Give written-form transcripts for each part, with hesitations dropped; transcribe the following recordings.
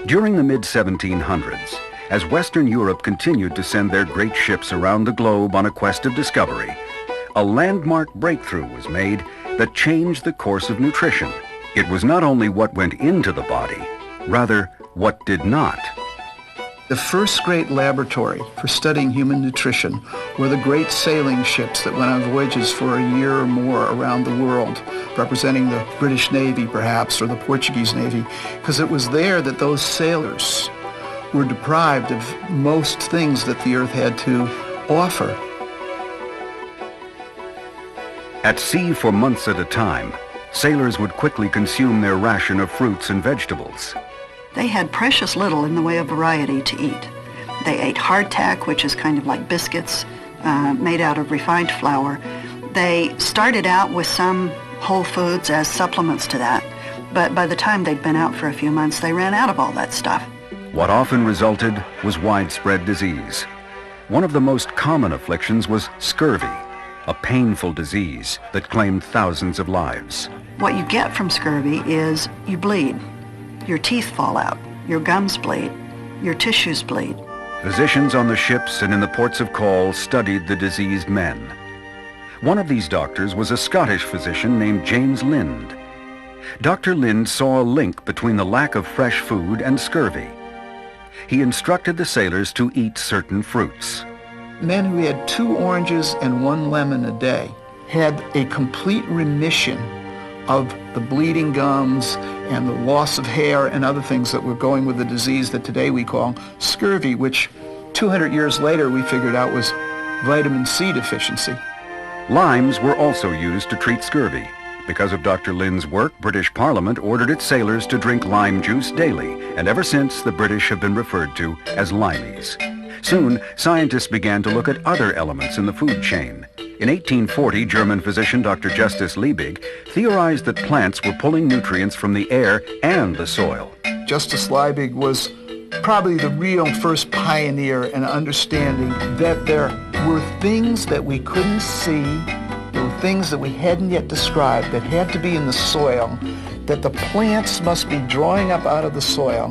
During the mid-1700s, as Western Europe continued to send their great ships around the globe on a quest of discovery, a landmark breakthrough was made that changed the course of nutrition. It was not only what went into the body, rather what did not. The first great laboratory for studying human nutrition were the great sailing ships that went on voyages for a year or more around the world, representing the British Navy perhaps, or the Portuguese Navy, because it was there that those sailors were deprived of most things that the earth had to offer. At sea for months at a time, sailors would quickly consume their ration of fruits and vegetables. They had precious little in the way of variety to eat. They ate hardtack, which is kind of like biscuits made out of refined flour. They started out with some whole foods as supplements to that, but by the time they'd been out for a few months, they ran out of all that stuff. What often resulted was widespread disease. One of the most common afflictions was scurvy, a painful disease that claimed thousands of lives. What you get from scurvy is you bleed. Your teeth fall out, your gums bleed, your tissues bleed. Physicians on the ships and in the ports of call studied the diseased men. One of these doctors was a Scottish physician named James Lind. Dr. Lind saw a link between the lack of fresh food and scurvy. He instructed the sailors to eat certain fruits. Men who had 2 oranges and 1 lemon a day had a complete remission of the bleeding gums and the loss of hair and other things that were going with the disease that today we call scurvy, which 200 years later we figured out was vitamin C deficiency. Limes were also used to treat scurvy. Because of Dr. Lind's work, British Parliament ordered its sailors to drink lime juice daily, and ever since the British have been referred to as limeys. Soon, scientists began to look at other elements in the food chain. In 1840, German physician Dr. Justus Liebig theorized that plants were pulling nutrients from the air and the soil. Justus Liebig was probably the real first pioneer in understanding that there were things that we couldn't see, there were things that we hadn't yet described that had to be in the soil, that the plants must be drawing up out of the soil,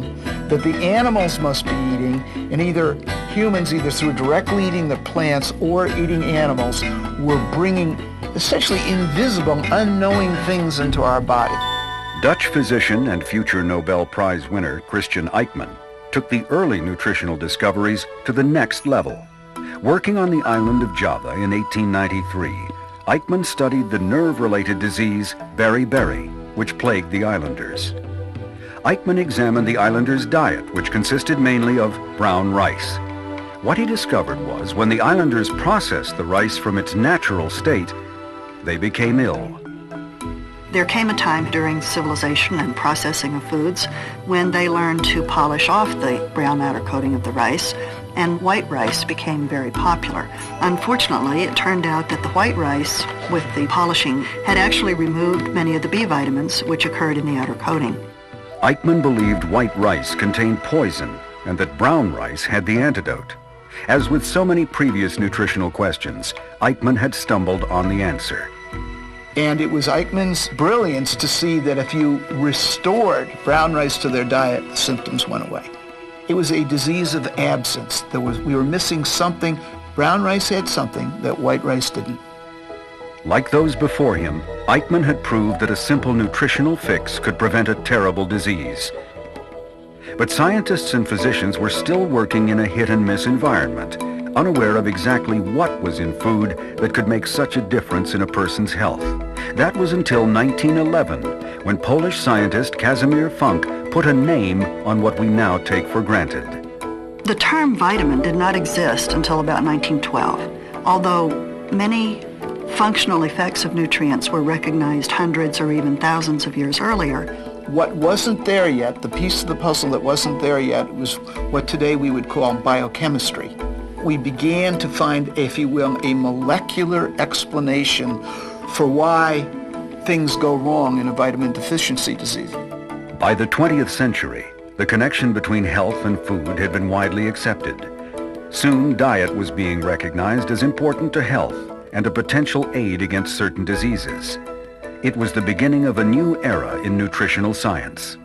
that the animals must be eating, and either humans, either through directly eating the plants or eating animals, were bringing essentially invisible, unknowing things into our body. Dutch physician and future Nobel Prize winner Christian Eijkman took the early nutritional discoveries to the next level. Working on the island of Java in 1893, Eijkman studied the nerve-related disease beriberi, which plagued the islanders. Eijkman examined the islanders' diet, which consisted mainly of brown rice. What he discovered was when the islanders processed the rice from its natural state, they became ill. There came a time during civilization and processing of foods when they learned to polish off the brown outer coating of the rice, and white rice became very popular. Unfortunately, it turned out that the white rice, with the polishing, had actually removed many of the B vitamins which occurred in the outer coating. Eijkman believed white rice contained poison and that brown rice had the antidote. As with so many previous nutritional questions, Eijkman had stumbled on the answer. And it was Eijkman's brilliance to see that if you restored brown rice to their diet, the symptoms went away. It was a disease of absence. We were missing something. Brown rice had something that white rice didn't. Like those before him, Eijkman had proved that a simple nutritional fix could prevent a terrible disease. But scientists and physicians were still working in a hit-and-miss environment, unaware of exactly what was in food that could make such a difference in a person's health. That was until 1911, when Polish scientist Casimir Funk put a name on what we now take for granted. The term vitamin did not exist until about 1912, although many functional effects of nutrients were recognized hundreds or even thousands of years earlier. What wasn't there yet, the piece of the puzzle that wasn't there yet, was what today we would call biochemistry. We began to find, if you will, a molecular explanation for why things go wrong in a vitamin deficiency disease. By the 20th century, the connection between health and food had been widely accepted. Soon, diet was being recognized as important to health and a potential aid against certain diseases. It was the beginning of a new era in nutritional science.